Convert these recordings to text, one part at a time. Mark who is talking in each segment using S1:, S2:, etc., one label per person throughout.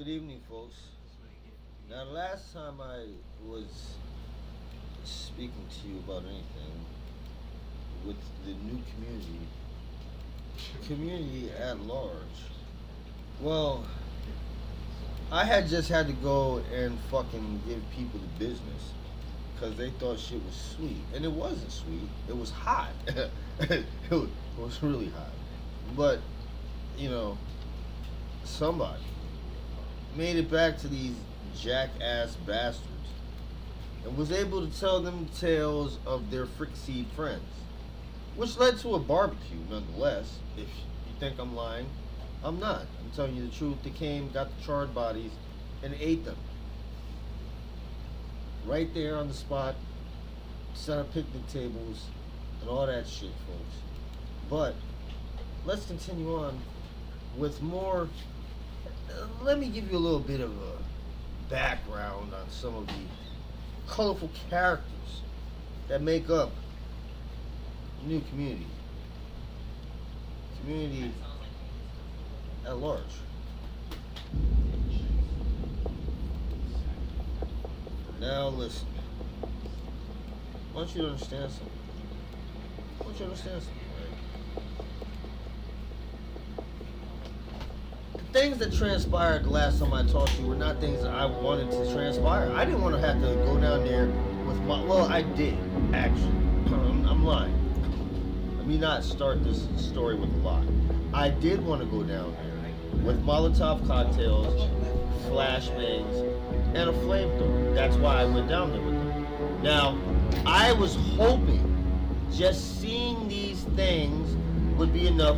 S1: Good evening, folks. Now, the last time I was speaking to you about anything with the new community at large, well, I had just had to go and fucking give people the business because they thought shit was sweet. And it wasn't sweet, it was hot. It was really hot. But, you know, somebody made it back to these jackass bastards and was able to tell them tales of their frickseed friends, which led to a barbecue nonetheless. If you think I'm lying, I'm not. I'm telling you the truth. They came, got the charred bodies, and ate them. Right there on the spot, set up picnic tables, and all that shit, folks. But let's continue on with more. Let me give you a little bit of a background on some of the colorful characters that make up the new community at large. Now listen, I want you to understand something. Right? The things that transpired the last time I talked to you were not things that I wanted to transpire. I didn't want to have to go down there with well, I did, actually. I'm lying. Let me not start this story with a lie. I did want to go down there with Molotov cocktails, flashbangs, and a flamethrower. That's why I went down there with them. Now, I was hoping just seeing these things would be enough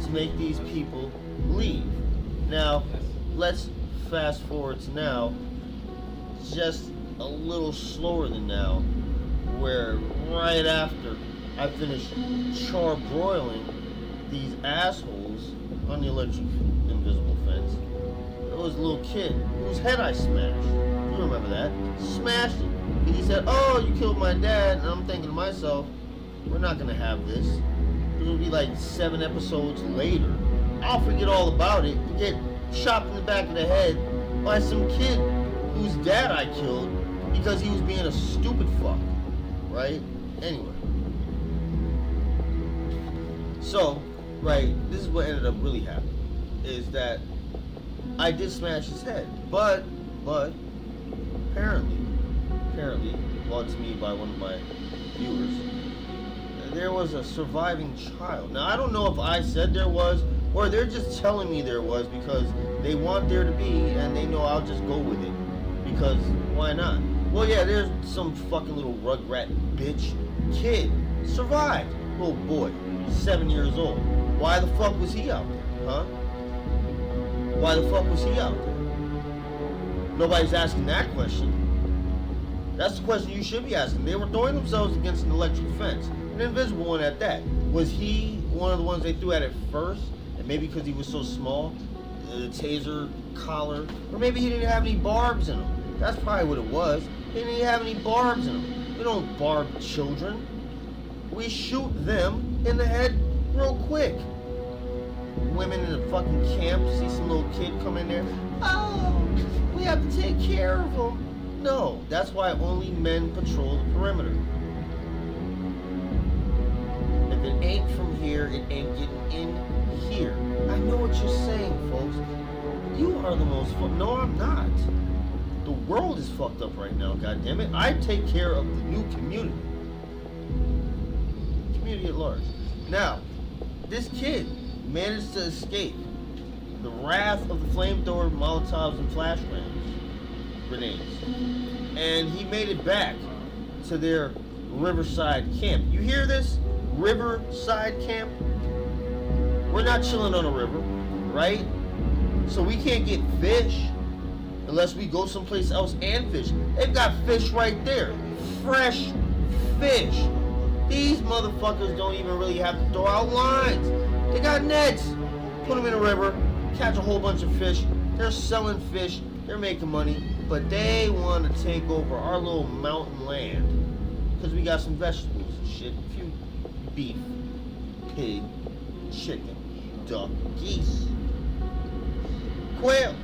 S1: to make these people leave. Now, let's fast forward to now, just a little slower than now, where right after I finished broiling these assholes on the electric invisible fence, there was a little kid whose head I smashed. You remember that? Smashed it. And he said, "Oh, you killed my dad." And I'm thinking to myself, we're not going to have this. It'll be like 7 episodes later. I'll forget all about it and get shot in the back of the head by some kid whose dad I killed because he was being a stupid fuck. Right? Anyway. So, right, this is what ended up really happening. Is that I did smash his head. But, apparently, brought to me by one of my viewers, there was a surviving child. Now, I don't know if I said there was, or they're just telling me there was because they want there to be, and they know I'll just go with it. Because, why not? Well, yeah, there's some fucking little rugrat bitch kid. Survived. Little boy. 7 years old. Why the fuck was he out there? Huh? Why the fuck was he out there? Nobody's asking that question. That's the question you should be asking. They were throwing themselves against an electric fence. An invisible one at that. Was he one of the ones they threw at first? And maybe because he was so small, the taser collar, or maybe he didn't have any barbs in him. That's probably what it was. He didn't even have any barbs in him. We don't barb children. We shoot them in the head real quick. Women in a fucking camp see some little kid come in there. Oh, we have to take care of him. No, that's why only men patrol the perimeter. If it ain't from here, it ain't getting in here. I know what you're saying, folks. You are the most No, I'm not. The world is fucked up right now, goddammit. I take care of the new community. Community at large. Now, this kid managed to escape the wrath of the flamethrower, Molotovs, and grenades. And he made it back to their riverside camp. You hear this? Riverside camp? We're not chilling on a river, right? So we can't get fish unless we go someplace else and fish. They've got fish right there. Fresh fish. These motherfuckers don't even really have to throw out lines. They got nets. Put them in a river, catch a whole bunch of fish. They're selling fish. They're making money. But they want to take over our little mountain land. Because we got some vegetables and shit. A few beef, pig, chicken, duck, geese, quail.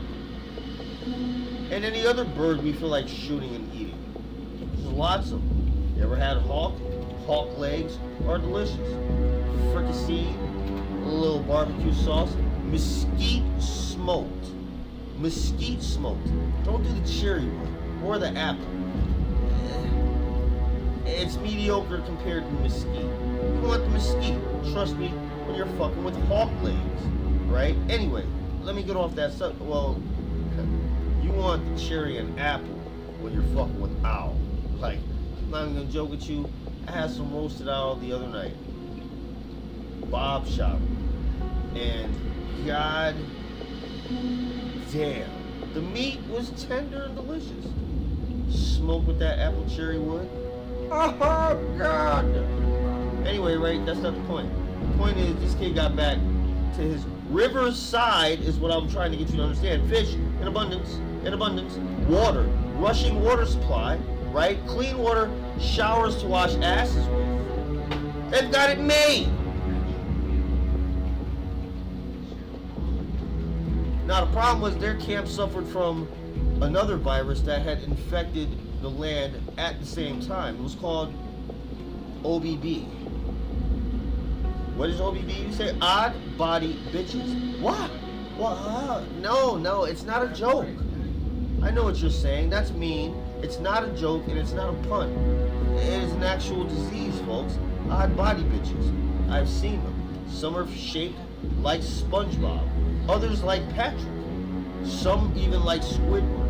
S1: and any other bird we feel like shooting and eating. There's lots of them. You ever had hawk? Hawk legs are delicious. Fricassee, a little barbecue sauce, mesquite smoked. Mesquite smoked. Don't do the cherry one or the apple. It's mediocre compared to mesquite. You want the mesquite. Trust me when you're fucking with hawk legs, right? Anyway, let me get off that stuff. Well, you want the cherry and apple when you're fucking with owl. Like, I'm not even gonna joke with you. I had some roasted owl the other night. Bob shot him. And god damn, the meat was tender and delicious. Smoked with that apple cherry wood. Oh god! Anyway, right, that's not the point. The point is, this kid got back to his riverside, is what I'm trying to get you to understand. Fish in abundance, water, rushing water supply, right? Clean water, showers to wash asses with. They've got it made. Now the problem was their camp suffered from another virus that had infected the land at the same time. It was called OBB. What is OBB? You say odd body bitches. What? Well, no, it's not a joke. I know what you're saying. That's mean. It's not a joke and it's not a pun. It is an actual disease, folks. Odd body bitches. I've seen them. Some are shaped like SpongeBob. Others like Patrick. Some even like Squidward.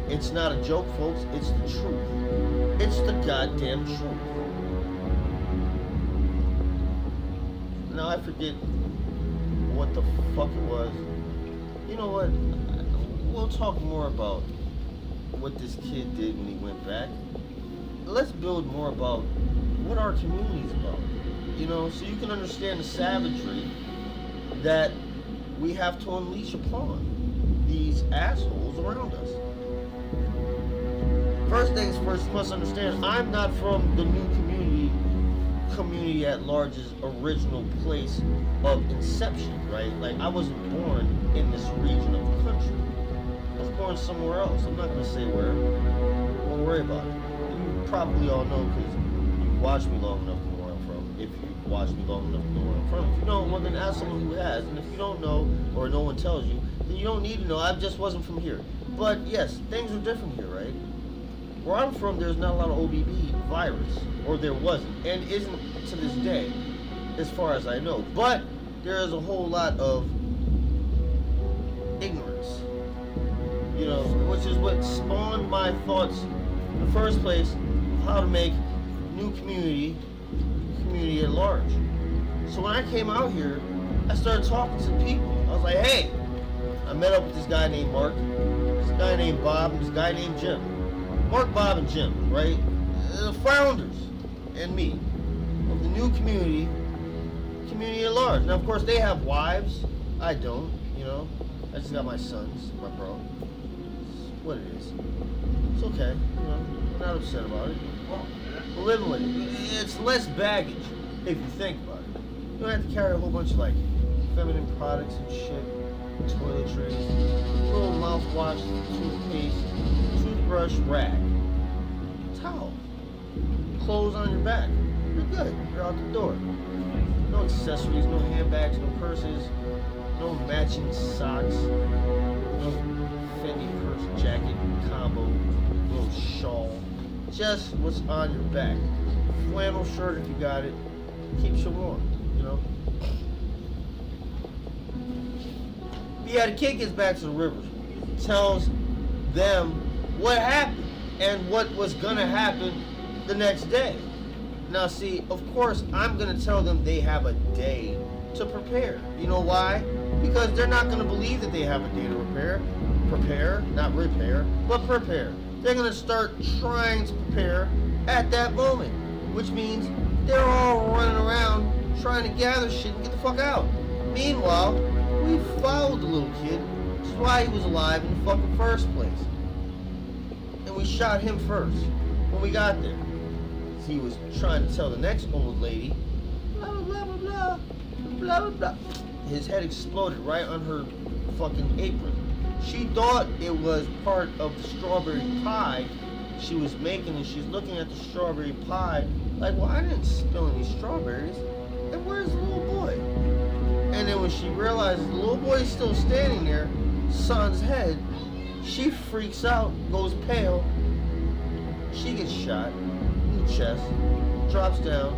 S1: It's not a joke, folks. It's the truth. It's the goddamn truth. Now I forget what the fuck it was. You know what? We'll talk more about what this kid did when he went back. Let's build more about what our community is about. You know, so you can understand the savagery that we have to unleash upon these assholes around us. First things first, you must understand, I'm not from the new community at large's original place of inception, right? Like, I wasn't born in this region of the country. I was born somewhere else. I'm not going to say where. Don't worry about it. You probably all know because you've watched me long enough to know where I'm from. If you've watched me long enough to know where I'm from. If you don't, well, then ask someone who has. And if you don't know, or no one tells you, then you don't need to know. I just wasn't from here. But yes, things are different here, right? Where I'm from, there's not a lot of OBB virus, or there wasn't, and isn't to this day, as far as I know. But there is a whole lot of ignorance, you know, which is what spawned my thoughts in the first place of how to make new community at large. So when I came out here, I started talking to people. I was like, hey, I met up with this guy named Mark, this guy named Bob, and this guy named Jim. Mark, Bob, and Jim, right? The founders and me of the new community at large. Now, of course, they have wives. I don't, you know. I just got my sons, my bro. It's what it is. It's okay, you know. I'm not upset about it. We're living with it. It's less baggage, if you think about it. You don't have to carry a whole bunch of, like, feminine products and shit, toiletries, little mouthwash, toothpaste, toothbrush, rag, towel, clothes on your back. You're good. You're out the door. No accessories, no handbags, no purses, no matching socks, no Fendi purse, jacket, combo, little shawl. Just what's on your back. Flannel shirt if you got it. Keeps you warm, you know. Yeah, the kid gets back to the rivers, tells them what happened and what was gonna happen the next day. Now see, of course, I'm gonna tell them they have a day to prepare. You know why? Because they're not gonna believe that they have a day to prepare, not repair, but prepare. They're gonna start trying to prepare at that moment, which means they're all running around trying to gather shit and get the fuck out. Meanwhile, we followed the little kid, which is why he was alive in the fucking first place. And we shot him first when we got there. He was trying to tell the next old lady, blah, blah, blah, blah, blah, blah, blah. His head exploded right on her fucking apron. She thought it was part of the strawberry pie she was making, and she's looking at the strawberry pie like, well, I didn't spill any strawberries. And where's the little boy? And then when she realizes the little boy is still standing there, son's head, she freaks out, goes pale. She gets shot in the chest, drops down,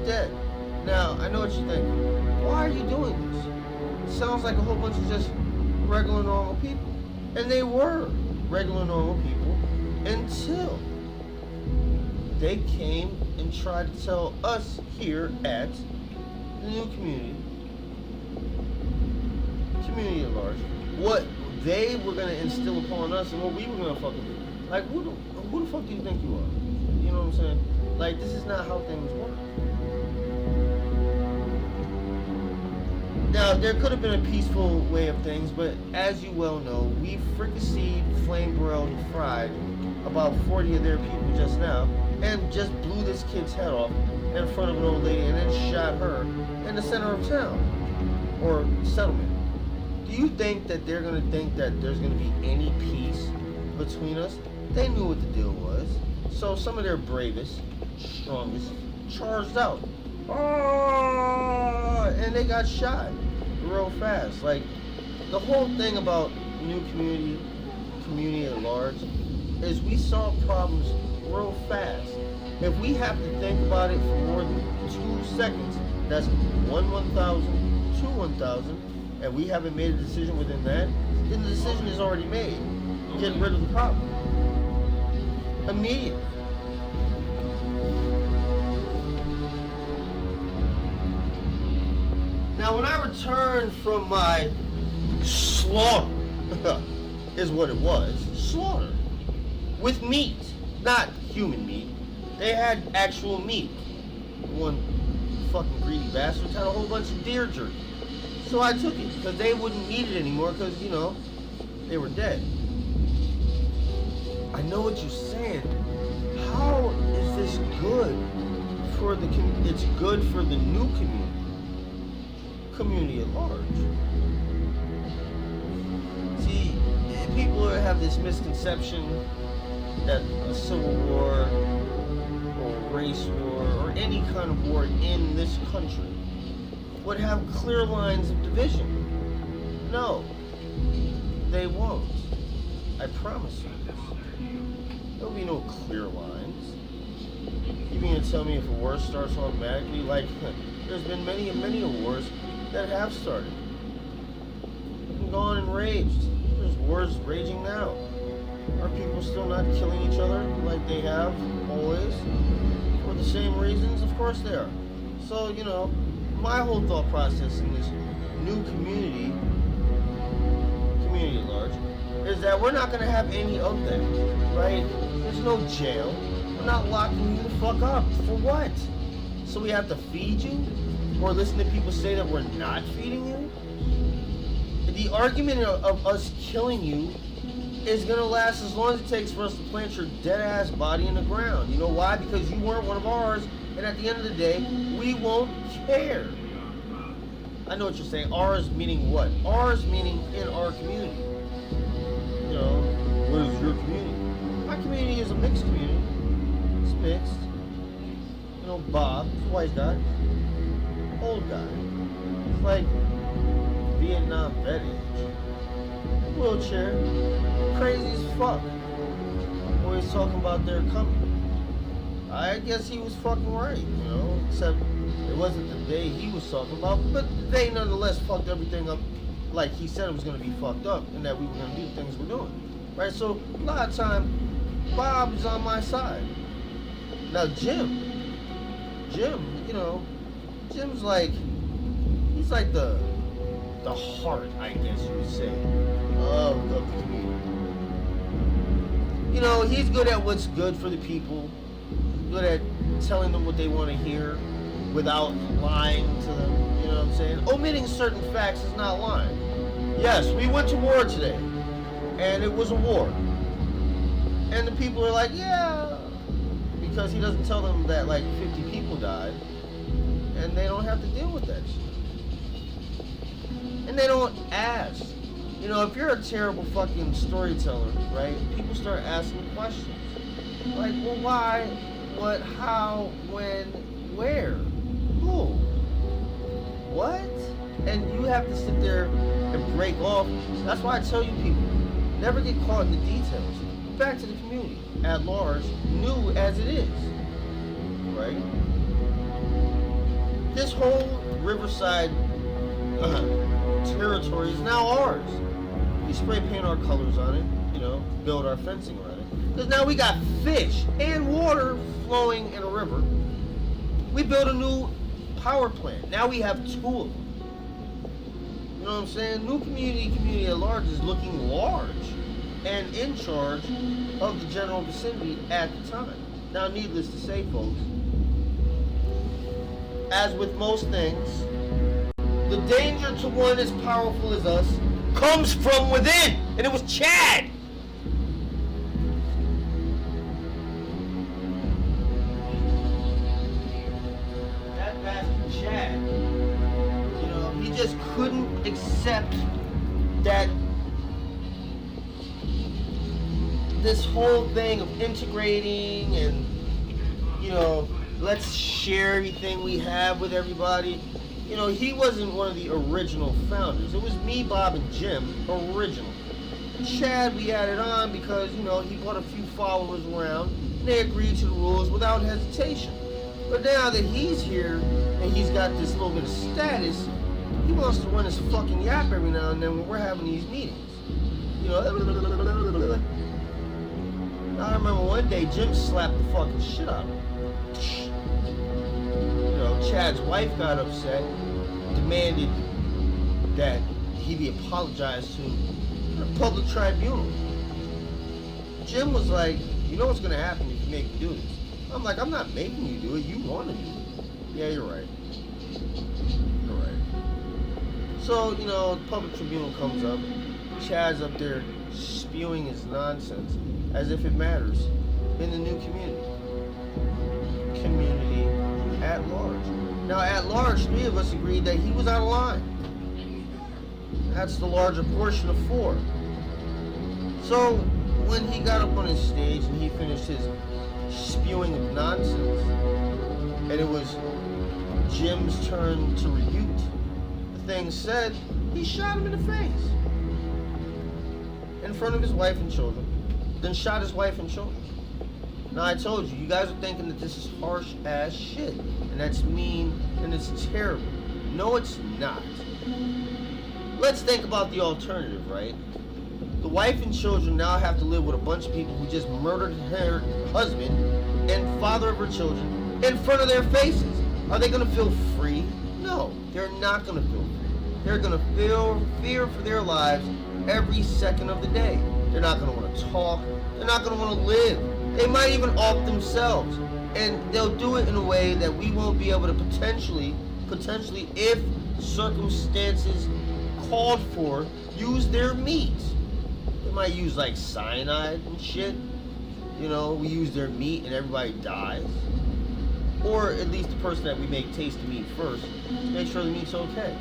S1: dead. Now, I know what you're thinking. Why are you doing this? It sounds like a whole bunch of just regular, normal people. And they were regular, normal people until they came and tried to tell us here at the new community at large, what they were going to instill upon us and what we were going to fucking do. Like, who the fuck do you think you are? You know what I'm saying? Like, this is not how things work. Now, there could have been a peaceful way of things, but as you well know, we fricasseed, flame broiled, and fried about 40 of their people just now, and just blew this kid's head off in front of an old lady and then shot her in the center of town, or settlement. Do you think that they're going to think that there's going to be any peace between us? They knew what the deal was, so some of their bravest, strongest, charged out. Oh, and they got shot real fast. Like, the whole thing about new community at large, is we solve problems real fast. If we have to think about it for more than 2 seconds, that's 1/1000, 2/1000, and we haven't made a decision within that, then the decision is already made. Get rid of the problem. Immediately. Now, when I returned from my slaughter, is what it was, slaughter, with meat, not human meat. They had actual meat. One fucking greedy bastard had a whole bunch of deer jerky. So I took it, because they wouldn't need it anymore, because, you know, they were dead. I know what you're saying. How is this good for the community? It's good for the new community at large. See, people have this misconception that a civil war or a race war or any kind of war in this country would have clear lines of division. No, they won't. I promise you this. There'll be no clear lines. You mean to tell me if a war starts automatically? Like, there's been many and many wars that have started and gone and raged. There's wars raging now. Are people still not killing each other like they have always? For the same reasons? Of course they are. So, you know, my whole thought process in this new community at large, is that we're not going to have any of that, right? There's no jail. We're not locking you the fuck up. For what? So we have to feed you? Or listen to people say that we're not feeding you? The argument of us killing you is going to last as long as it takes for us to plant your dead-ass body in the ground. You know why? Because you weren't one of ours, and at the end of the day, we won't care. I know what you're saying. Ours meaning what? Ours meaning in our community. You know, what is your community? My community is a mixed community. It's mixed. You know, Bob, he's a white guy. Old guy. It's like Vietnam vet age. Wheelchair. Crazy as fuck. Always talking about their company. I guess he was fucking right, you know, except it wasn't the day he was talking about, but they nonetheless fucked everything up like he said it was going to be fucked up and that we were going to do the things we're doing, right? So a lot of time, Bob's on my side. Now Jim, you know, Jim's like, he's like the heart, I guess you would say, of the community. You know, he's good at what's good for the people, good at telling them what they want to hear without lying to them, you know what I'm saying? Omitting certain facts is not lying. Yes, we went to war today, and it was a war. And the people are like, yeah, because he doesn't tell them that like 50 people died, and they don't have to deal with that shit. And they don't ask You know, if you're a terrible fucking storyteller, right? People start asking questions. Like, well, why, what, how, when, where, who, what? And you have to sit there and break off. That's why I tell you people, never get caught in the details. Back to the community at large, new as it is, right? This whole Riverside territory is now ours. We spray paint our colors on it, you know, build our fencing around it. Because now we got fish and water flowing in a river. We built a new power plant. Now we have 2 of them. You know what I'm saying? New community at large is looking large and in charge of the general vicinity at the time. Now, needless to say, folks, as with most things, the danger to one as powerful as us comes from within, and it was Chad. That bastard Chad. You know, he just couldn't accept that this whole thing of integrating and, you know, let's share everything we have with everybody. You know, he wasn't one of the original founders. It was me, Bob, and Jim, original. Chad, we added on because, you know, he brought a few followers around, and they agreed to the rules without hesitation. But now that he's here, and he's got this little bit of status, he wants to run his fucking yap every now and then when we're having these meetings. You know, I remember one day Jim slapped the fucking shit out of him. You know, Chad's wife got upset, demanded that he be apologized to in a public tribunal. Jim was like, you know what's gonna happen if you make me do this? I'm like, I'm not making you do it, you wanna do it. Yeah, you're right. You're right. So, you know, the public tribunal comes up, Chad's up there spewing his nonsense as if it matters in the new community at large. Now, at large, 3 of us agreed that he was out of line. That's the larger portion of 4. So when he got up on his stage and he finished his spewing of nonsense, and it was Jim's turn to rebut the thing said, he shot him in the face in front of his wife and children, then shot his wife and children. Now, I told you, you guys are thinking that this is harsh ass shit, and that's mean, and it's terrible. No, it's not. Let's think about the alternative, right? The wife and children now have to live with a bunch of people who just murdered her husband and father of her children in front of their faces. Are they going to feel free? No, they're not going to feel free. They're going to feel fear for their lives every second of the day. They're not going to want to talk. They're not going to want to live. They might even off themselves. And they'll do it in a way that we won't be able to potentially, if circumstances called for, use their meat. They might use like cyanide and shit. You know, we use their meat and everybody dies. Or at least the person that we make taste the meat first to make sure the meat's okay.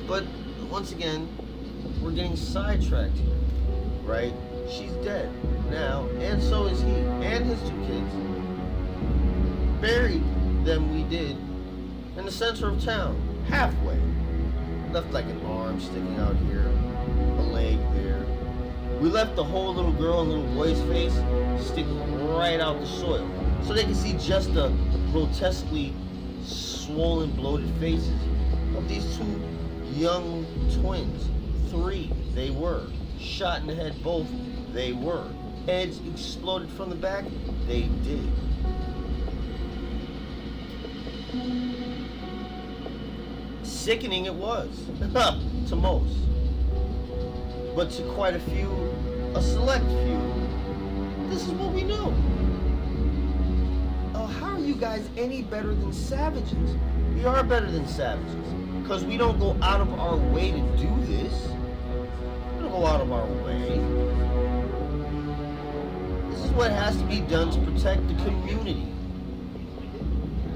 S1: But once again, we're getting sidetracked here, right? She's dead now, and so is he, and his 2 kids. Buried them we did in the center of town, halfway. Left like an arm sticking out here, a leg there. We left the whole little girl and little boy's face sticking right out the soil, so they could see just the grotesquely swollen, bloated faces of these 2 young twins. 3 they were. Shot in the head both, they were. Heads exploded from the back, they did. Sickening it was, to most. But to quite a few, a select few, this is what we know. How are you guys any better than savages? We are better than savages, because we don't go out of our way to do this. We don't go out of our way. This is what has to be done to protect the community.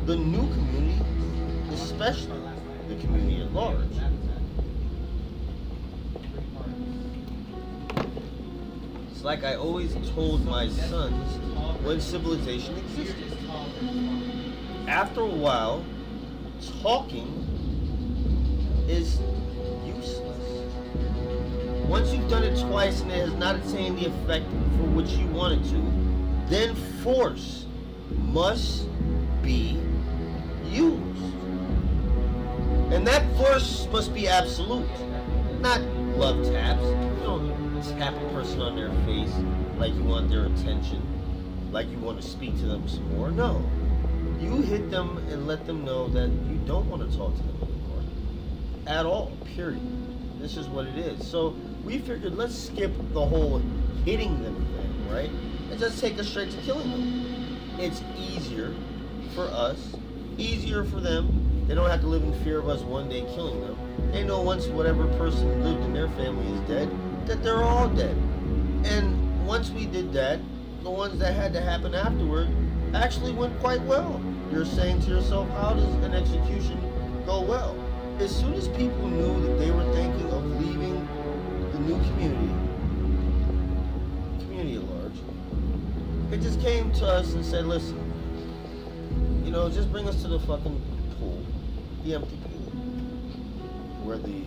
S1: The new community, especially the community at large. It's like I always told my sons when civilization existed. After a while, talking is useless. Once you've done it twice and it has not attained the effect for which you want it to, then force must be used. And that force must be absolute, not love taps. You don't tap a person on their face like you want their attention, like you want to speak to them some more. No. You hit them and let them know that you don't want to talk to them anymore. At all, period. This is what it is. So we figured let's skip the whole hitting them thing, right? And just take us straight to killing them. It's easier for us, easier for them. They don't have to live in fear of us one day killing them. They know once whatever person lived in their family is dead, that they're all dead. And once we did that, the ones that had to happen afterward actually went quite well. You're saying to yourself, how does an execution go well? As soon as people knew that they were thinking of leaving the new community at large, it just came to us and said, listen, just bring us to the fucking pool, the empty pool, where the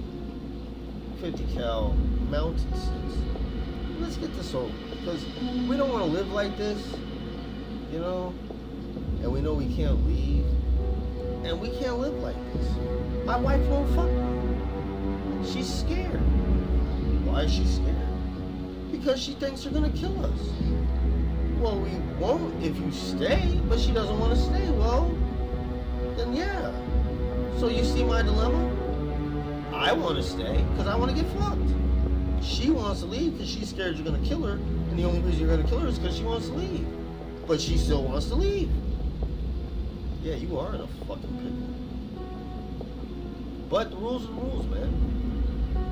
S1: 50 cal mountain sits. Let's get this over, because we don't want to live like this, and we know we can't leave, and we can't live like this. My wife won't fuck me. She's scared. Why is she scared? Because she thinks they're gonna kill us. Well, we won't if you stay, but she doesn't want to stay. Well, then yeah. So you see my dilemma? I want to stay because I want to get fucked. She wants to leave because she's scared you're gonna kill her, and the only reason you're gonna kill her is because she wants to leave. But she still wants to leave. Yeah, you are in a fucking pickle. But the rules are the rules, man.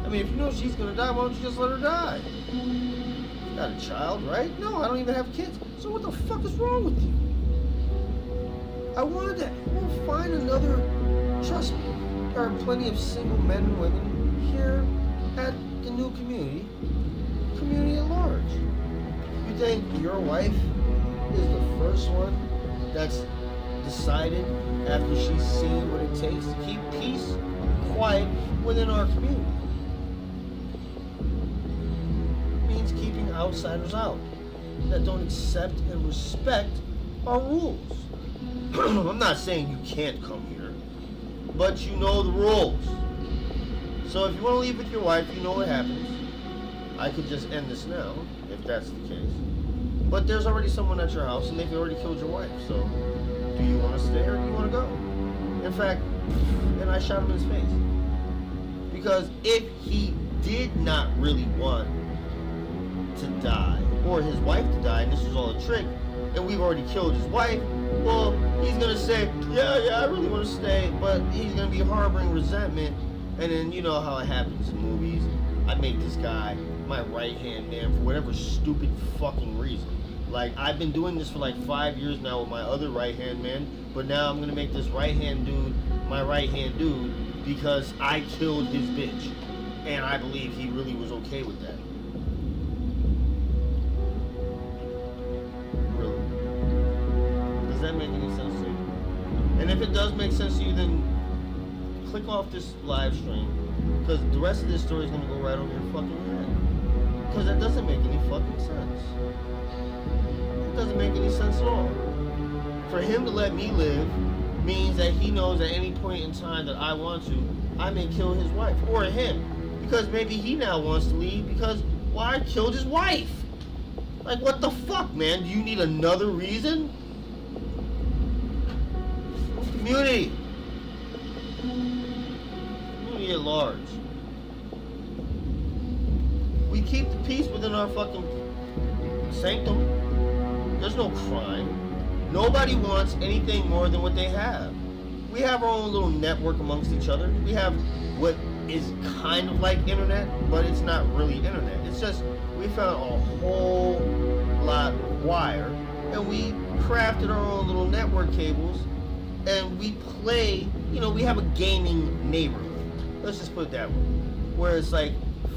S1: I mean, if you know she's gonna die, why don't you just let her die? You got a child, right? No, I don't even have kids. So what the fuck is wrong with you? I wanted to. We'll find another. Trust me, there are plenty of single men and women here at the new community at large. You think your wife is the first one that's decided after she's seen what it takes to keep peace and quiet within our community? It means keeping outsiders out that don't accept and respect our rules. I'm not saying you can't come here, but you know the rules. So if you want to leave with your wife, you know what happens. I could just end this now, if that's the case. But there's already someone at your house, and they've already killed your wife. So, do you want to stay or do you want to go? In fact, and I shot him in his face. Because if he did not really want to die, or his wife to die, and this was all a trick, and we've already killed his wife, well, he's going to say, yeah, I really want to stay, but he's going to be harboring resentment. And then you know how it happens in movies. I make this guy my right-hand man for whatever stupid fucking reason. Like, I've been doing this for like 5 years now with my other right-hand man, but now I'm going to make this right-hand dude my right-hand dude because I killed his bitch. And I believe he really was okay with that. Really? Does that make any sense to you? And if it does make sense to you, then click off this live stream, because the rest of this story is going to go right over your fucking head. Because that doesn't make any fucking sense. It doesn't make any sense at all. For him to let me live means that he knows at any point in time that I want to, I may kill his wife, or him. Because maybe he now wants to leave because, well, I killed his wife. Like, what the fuck, man? Do you need another reason? Community at large. We keep the peace within our fucking sanctum. There's no crime. Nobody wants anything more than what they have. We have our own little network amongst each other. We have what is kind of like internet, but it's not really internet. It's just we found a whole lot of wire, and we crafted our own little network cables, and we play, we have a gaming neighborhood. Let's just put it that way. Where it's like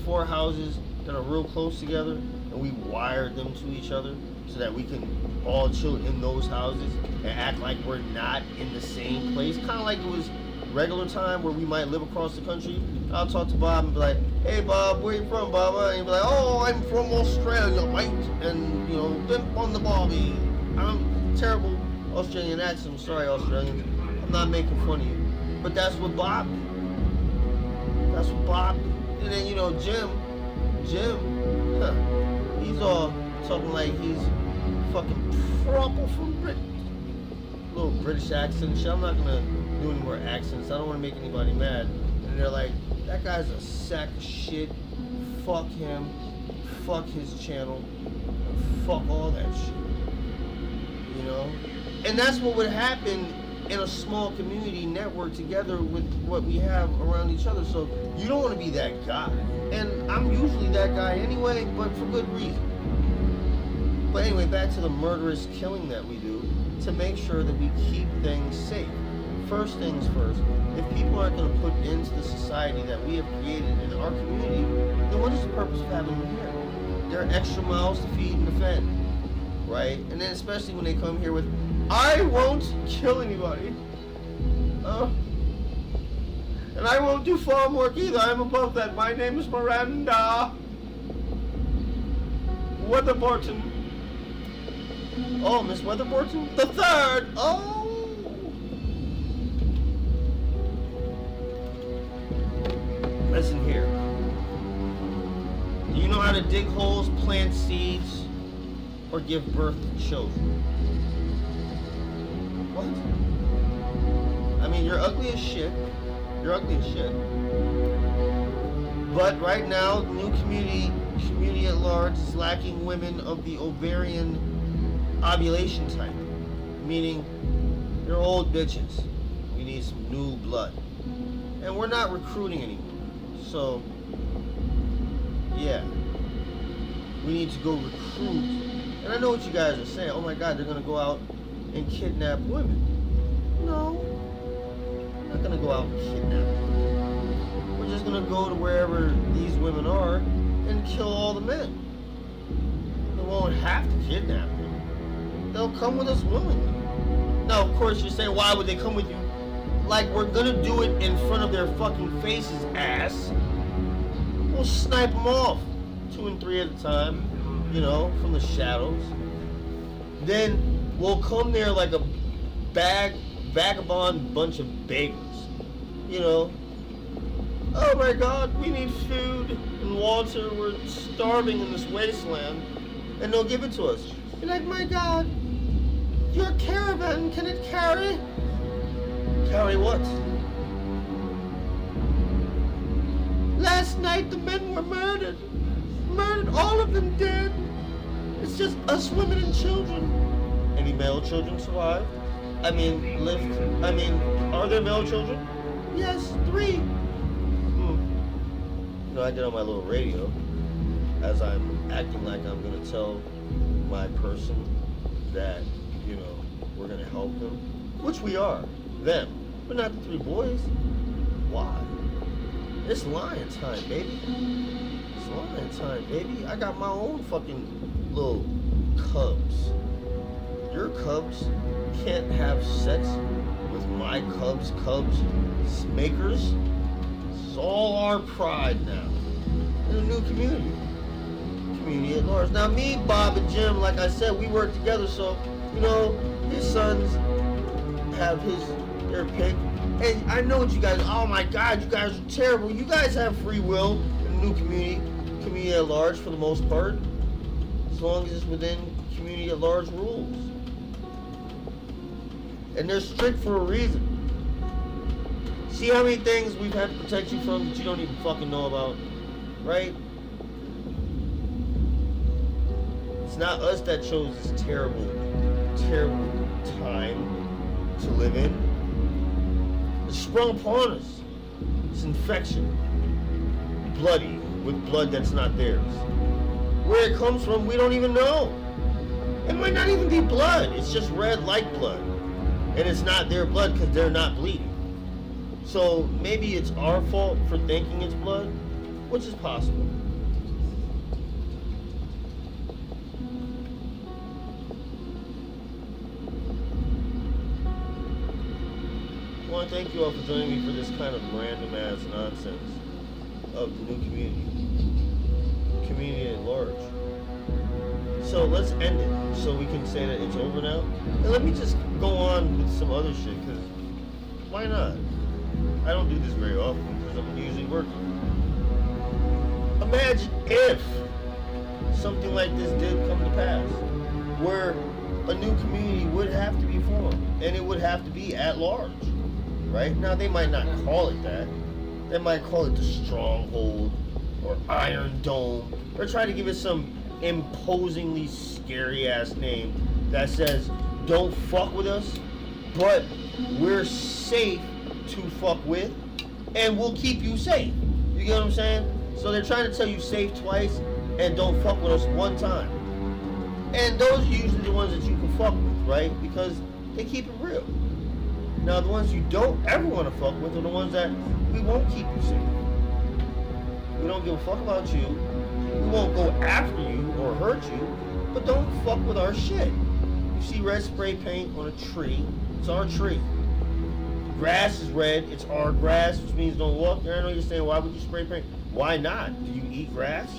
S1: 4 houses that are real close together, and and we wired them to each other so that we can all chill in those houses and act like we're not in the same place. Kind of like it was regular time where we might live across the country. I'll talk to Bob and be like, "Hey Bob, where you from, Bob?" And he'll be like, "Oh, I'm from Australia, mate." And bimp on the bobby. I'm terrible Australian accent. I'm sorry, Australians. I'm not making fun of you, but that's what Bob did. That's what Bob did. And then Jim, he's all talking like he's fucking proper from Britain. Little British accent and shit. I'm not gonna do any more accents. I don't want to make anybody mad. And they're like, that guy's a sack of shit. Fuck him. Fuck his channel. And fuck all that shit. And that's what would happen in a small community network together with what we have around each other. So you don't want to be that guy. And I'm usually that guy anyway, but for good reason. But anyway, back to the murderous killing that we do to make sure that we keep things safe. First things first, if people aren't going to put into the society that we have created in our community, then what is the purpose of having them here? There are extra mouths to feed and defend, right? And then especially when they come here with, "I won't kill anybody. And I won't do farm work either. I'm above that. My name is Miranda Weatherborton." Oh, Miss Weatherborton? The third! Oh! Listen here. Do you know how to dig holes, plant seeds, or give birth to children? What? I mean, you're ugly as shit. You're ugly as shit. But right now, the new community at large is lacking women of the ovarian ovulation type. Meaning, you're old bitches. We need some new blood. And we're not recruiting anymore. So, yeah. We need to go recruit. And I know what you guys are saying. Oh my God, they're going to go out and kidnap women. No. We're not going to go out and kidnap women. We're just going to go to wherever these women are and kill all the men. We won't have to kidnap them. They'll come with us willingly. Now, of course, you're saying, why would they come with you? Like, we're going to do it in front of their fucking faces, ass. We'll snipe them off. 2 and 3 at a time, from the shadows. Then we'll come there like a vagabond bunch of beggars. Oh my God, we need food and water. We're starving in this wasteland. And they'll give it to us. You're like, my God, your caravan, can it carry? Carry what? Last night the men were murdered. Murdered, all of them dead. It's just us women and children. Any male children survived? Are there male children? Yes, 3. I did on my little radio, as I'm acting like I'm gonna tell my person that, we're gonna help them. Which we are. Them. But not the 3 boys. Why? It's lion time, baby. It's lion time, baby. I got my own fucking little cubs. Your cubs can't have sex with my cubs makers. It's all our pride now. In a new community. Community at large. Now me, Bob, and Jim, like I said, we work together, so, his sons have their pick. And I know what you guys, oh my God, you guys are terrible. You guys have free will in a new community at large for the most part. As long as it's within community at large rules. And they're strict for a reason. See how many things we've had to protect you from that you don't even fucking know about, right? It's not us that chose this terrible, terrible time to live in. It's sprung upon us. It's infection. Bloody, with blood that's not theirs. Where it comes from, we don't even know. It might not even be blood. It's just red like blood. And it's not their blood because they're not bleeding. So maybe it's our fault for thinking it's blood, which is possible. want to thank you all for joining me for this kind of random ass nonsense of the new community at large. So let's end it so we can say that it's over now. And let me just go on with some other shit, because why not? I don't do this very often because I'm usually working. Imagine if something like this did come to pass, where a new community would have to be formed, and it would have to be at large, right? Now, they might not call it that. They might call it the Stronghold or Iron Dome, or try to give it some imposingly scary ass name that says, don't fuck with us, but we're safe to fuck with, and we'll keep you safe. You get what I'm saying? So they're trying to tell you safe twice and don't fuck with us one time. And those are usually the ones that you can fuck with, right? Because they keep it real. Now, the ones you don't ever want to fuck with are the ones that we won't keep you safe. We don't give a fuck about you. We won't go after you or hurt you, but don't fuck with our shit. You see red spray paint on a tree, it's our tree. Grass is red, it's our grass, which means don't walk there. I know you're saying, why would you spray paint? Why not? Do you eat grass?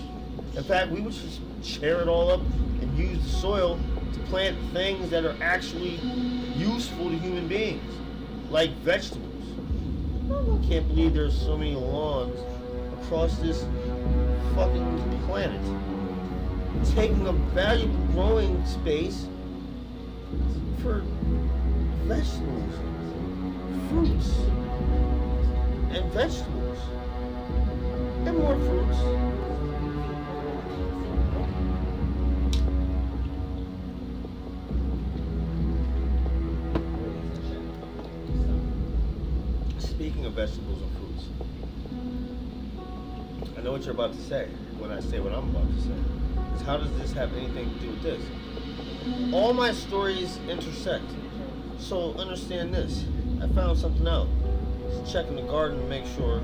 S1: In fact, we would just tear it all up and use the soil to plant things that are actually useful to human beings, like vegetables. I can't believe there's so many lawns across this fucking planet, taking up valuable growing space for vegetables, fruits, and vegetables, and more fruits. Speaking of vegetables and fruits, I know what you're about to say when I say what I'm about to say. Is how does this have anything to do with this? All my stories intersect. So understand this. I found something out. Just checking the garden to make sure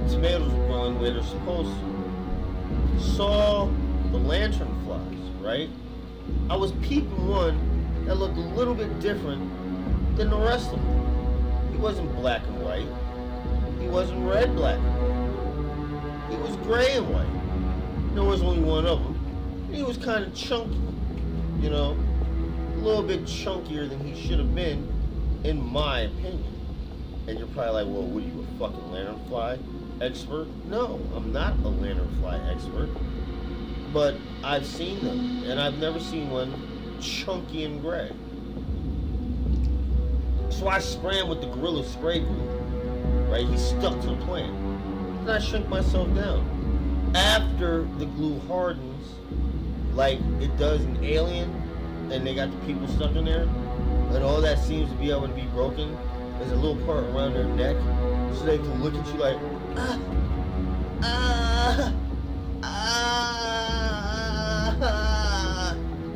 S1: tomatoes are growing where they're supposed to. Saw the lantern flies, right? I was peeping one that looked a little bit different than the rest of them. He wasn't black and white. He wasn't red, black and white. He was gray and white. There was only one of them. And he was kind of chunky, you know, a little bit chunkier than he should have been, in my opinion. And you're probably like, well, what are you, a fucking lanternfly expert? No, I'm not a lanternfly expert. But I've seen them, and I've never seen one chunky and gray. So I spray him with the Gorilla Spray glue, right? He stuck to the plant. And I shrink myself down. After the glue hardens, like it does in Alien, and they got the people stuck in there, and all that seems to be able to be broken, there's a little part around their neck, so they can look at you like,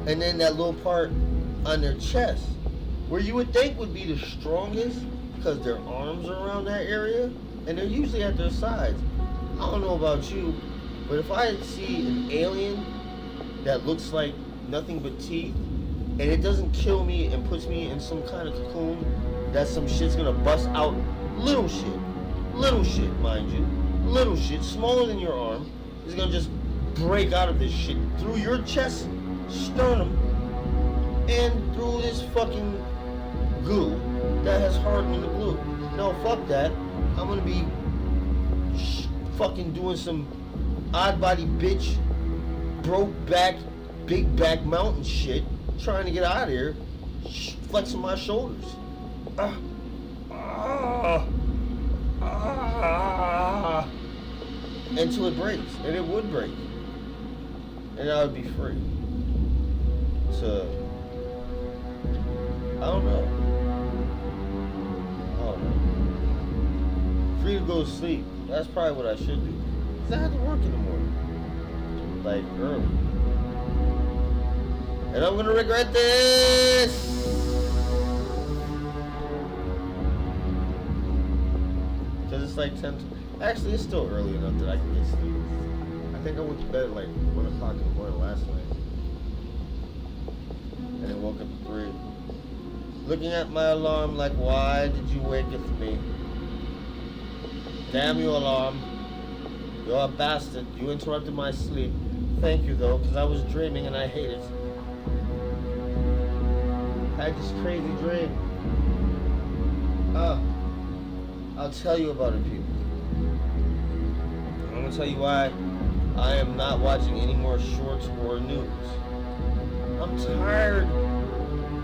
S1: and then that little part on their chest, where you would think would be the strongest, because their arms are around that area, and they're usually at their sides. I don't know about you, but if I see an alien that looks like nothing but teeth, and it doesn't kill me and puts me in some kind of cocoon, that some shit's gonna bust out, little shit, mind you, little shit, smaller than your arm, is gonna just break out of this shit through your chest, sternum, and through this fucking goo that has hardened in the glue. No, fuck that. I'm gonna be fucking doing some odd body bitch, broke back, big back mountain shit, trying to get out of here, flexing my shoulders. Until it breaks, and it would break, and I would be free. So, I don't know. Free to go to sleep. That's probably what I should do. Because I have to work in the morning. Like, early. And I'm going to regret this! Because it's like 10 actually, it's still early enough that I can get sleep. I think I went to bed at like 1 o'clock in the morning last night. And then woke up at 3. Looking at my alarm like, why did you wake me? Damn you, alarm. You're a bastard. You interrupted my sleep. Thank you, though, because I was dreaming and I hate it. I had this crazy dream. I'll tell you about it, people. I'm going to tell you why I am not watching any more shorts or news. I'm tired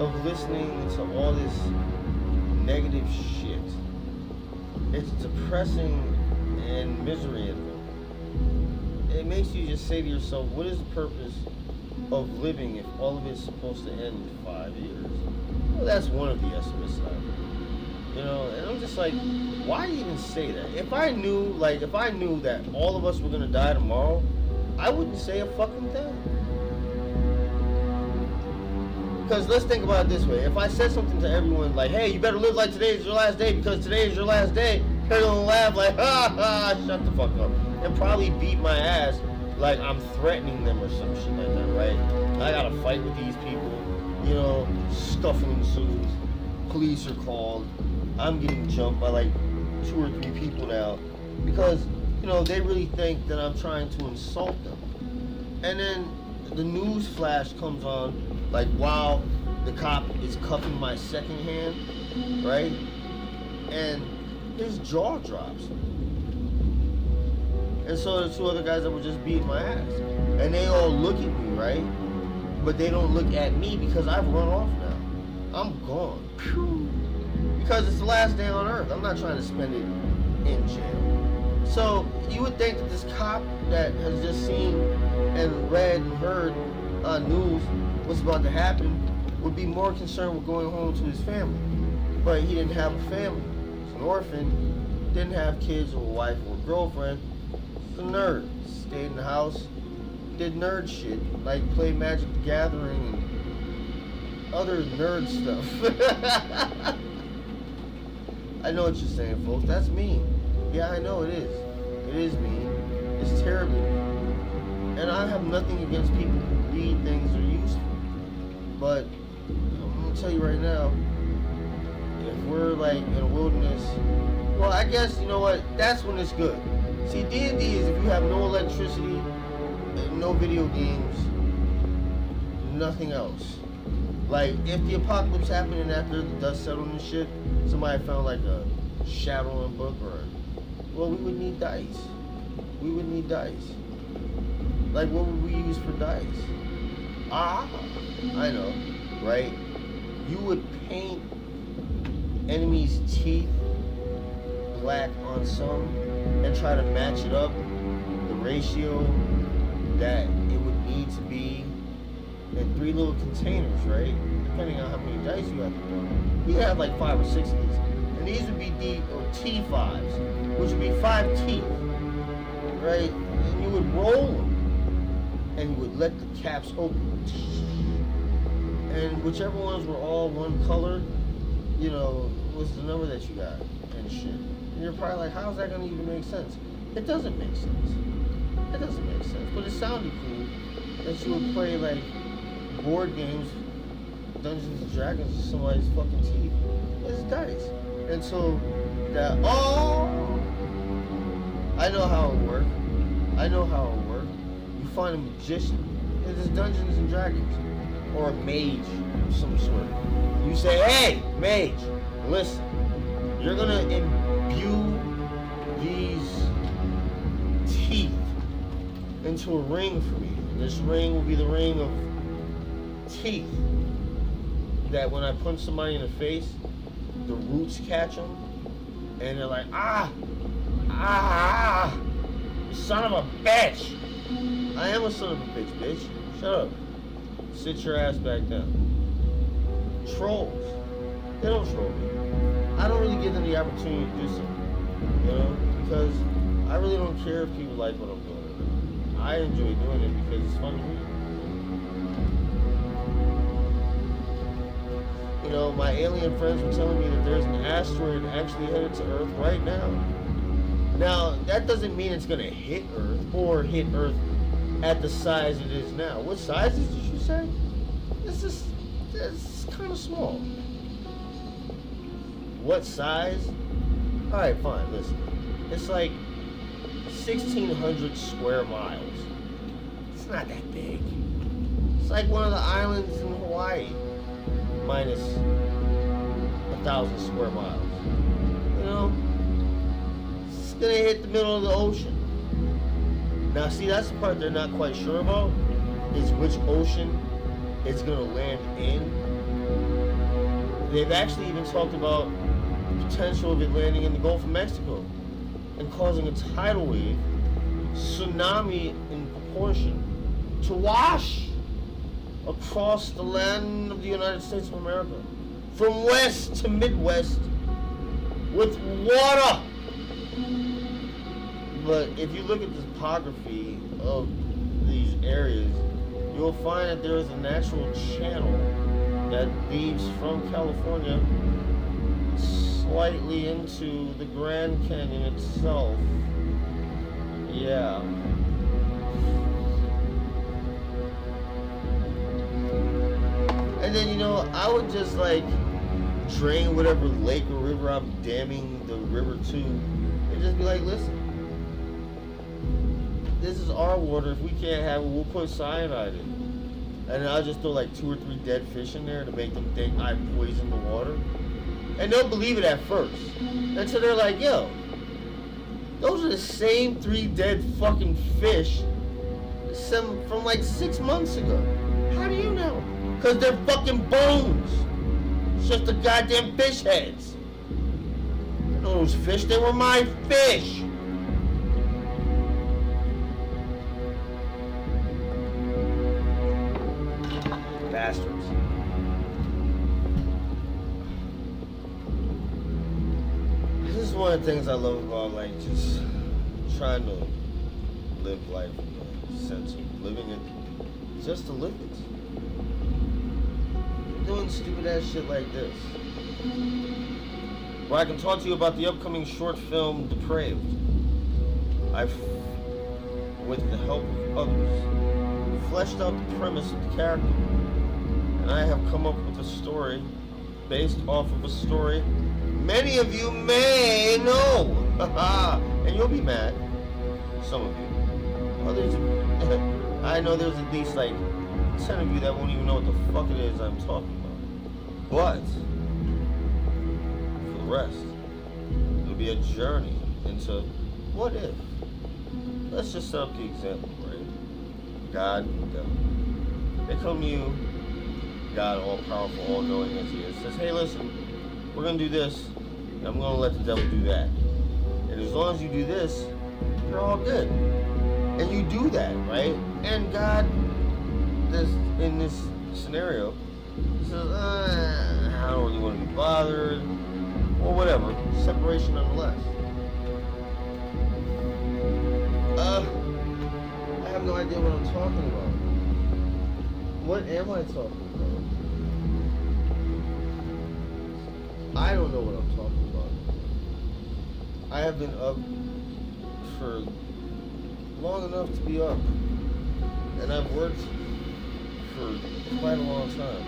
S1: of listening to all this negative shit. It's depressing and misery-inful. It makes you just say to yourself, what is the purpose of living if all of it's supposed to end in 5 years? Well, that's one of the estimates that I've heard. You know, and I'm just like, why even say that? If I knew that all of us were gonna die tomorrow, I wouldn't say a fucking thing. Because let's think about it this way. If I said something to everyone like, hey, you better live like today is your last day because today is your last day, they're gonna laugh like, ha ha, shut the fuck up. And probably beat my ass like I'm threatening them or some shit like that, right? I gotta fight with these people, you know, scuffle ensues, police are called, I'm getting jumped by like 2 or 3 people now because, you know, they really think that I'm trying to insult them. And then the news flash comes on like, wow, the cop is cuffing my second hand, right? And his jaw drops. And so the 2 other guys that were just beating my ass. And they all look at me, right? But they don't look at me because I've run off now. I'm gone. Because it's the last day on earth. I'm not trying to spend it in jail. So you would think that this cop that has just seen and read and heard on news what's about to happen would be more concerned with going home to his family. But he didn't have a family. He's an orphan, didn't have kids or a wife or a girlfriend. He's a nerd. Stayed in the house, did nerd shit, like play Magic the Gathering and other nerd stuff. I know what you're saying, folks. That's mean. Yeah, I know it is. It is mean. It's terribly mean. And I have nothing against people who read things that are useful. But I'm gonna tell you right now, if we're like in a wilderness, well, I guess, you know what, that's when it's good. See, D&D is if you have no electricity, no video games, nothing else. Like, if the apocalypse happened and after the dust settled and shit, somebody found like a Shadowrun book well, we would need dice. We would need dice. Like, what would we use for dice? I know, right? You would paint enemies' teeth black on some and try to match it up, the ratio that it would need to be in 3 little containers, right? Depending on how many dice you have to throw. You have like 5 or 6 of these. And these would be T5s, which would be 5 teeth, right? And you would roll them. And you would let the caps open. And whichever ones were all one color, you know, was the number that you got and shit. And you're probably like, how's that gonna even make sense? It doesn't make sense. It doesn't make sense. But it sounded cool that you would play like board games, Dungeons and Dragons with somebody's fucking teeth. It's dice. And so that, I know how it works. I know how it works. You find a magician. It is Dungeons and Dragons. Or a mage of some sort. You say, hey, mage, listen, you're gonna imbue these teeth into a ring for me. And this ring will be the ring of teeth that when I punch somebody in the face, the roots catch them, and they're like, you son of a bitch. I am a son of a bitch. Shut up. Sit your ass back down. Trolls. They don't troll me. I don't really give them the opportunity to do so. You know? Because I really don't care if people like what I'm doing. I enjoy doing it because it's fun to me. You know, my alien friends were telling me that there's an asteroid actually headed to Earth right now. Now, that doesn't mean it's going to hit Earth or hit Earth at the size it is now. What size did you say? It's kind of small. What size? Alright, fine, listen. It's like 1,600 square miles. It's not that big. It's like one of the islands in Hawaii, minus 1,000 square miles. You know? It's gonna hit the middle of the ocean. Now, see, that's the part they're not quite sure about, is which ocean it's gonna land in. They've actually even talked about the potential of it landing in the Gulf of Mexico and causing a tidal wave, tsunami in proportion, to wash across the land of the United States of America, from west to midwest, with water. But if you look at the topography of these areas, you'll find that there is a natural channel that leads from California slightly into the Grand Canyon itself. Yeah. And then, you know, I would just like drain whatever lake or river I'm damming the river to and just be like, listen, this is our water. If we can't have it, we'll put cyanide in. And I'll just throw like 2 or 3 dead fish in there to make them think I poisoned the water. And they'll believe it at first. Until they're like, yo, those are the same 3 dead fucking fish from like 6 months ago. How do you know? Because they're fucking bones. It's just the goddamn fish heads. Those fish, they were my fish. Bastards. This is one of the things I love about like just trying to live life in the sense of living it just to live it. Doing stupid ass shit like this. Where I can talk to you about the upcoming short film Depraved. I've, with the help of others, fleshed out the premise of the character. And I have come up with a story based off of a story many of you may know. And you'll be mad. Some of you. Others, I know there's at least like 10 of you that won't even know what the fuck it is I'm talking about. But, for the rest, it'll be a journey into what if. Let's just set up the example, right? God and devil. They come to you, God, all-powerful, all-knowing as He is, says, hey, listen, we're going to do this, and I'm going to let the devil do that. And as long as you do this, you're all good. And you do that, right? And God, in this scenario, says, I don't really want to be bothered, or whatever. Separation nonetheless. I have no idea what I'm talking about. What am I talking about? I don't know what I'm talking about. I have been up for long enough to be up. And I've worked for quite a long time.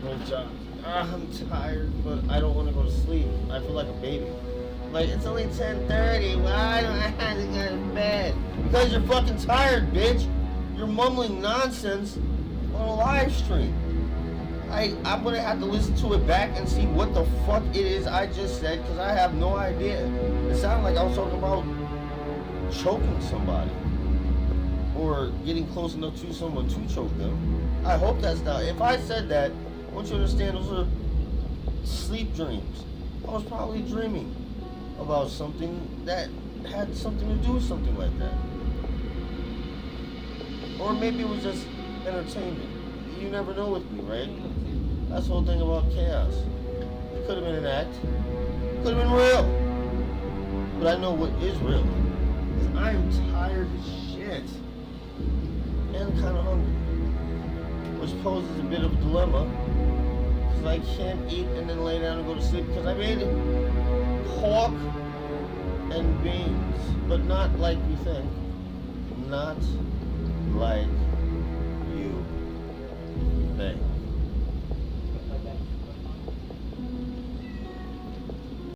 S1: Both jobs. I'm tired, but I don't want to go to sleep. I feel like a baby. Like, it's only 10:30. Why don't I have to go to bed? Because you're fucking tired, bitch. You're mumbling nonsense on a live stream. I'm gonna have to listen to it back and see what the fuck it is I just said, because I have no idea. It sounded like I was talking about choking somebody or getting close enough to someone to choke them. I hope that's not. If I said that, I want you to understand those are sleep dreams. I was probably dreaming about something that had something to do with something like that. Or maybe it was just entertainment. You never know with me, right? That's the whole thing about chaos. It could have been an act. It could have been real. But I know what is real. Because I am tired as shit. And kind of hungry. Which poses a bit of a dilemma. Because I can't eat and then lay down and go to sleep. Because I made pork and beans. But not like you think. Not like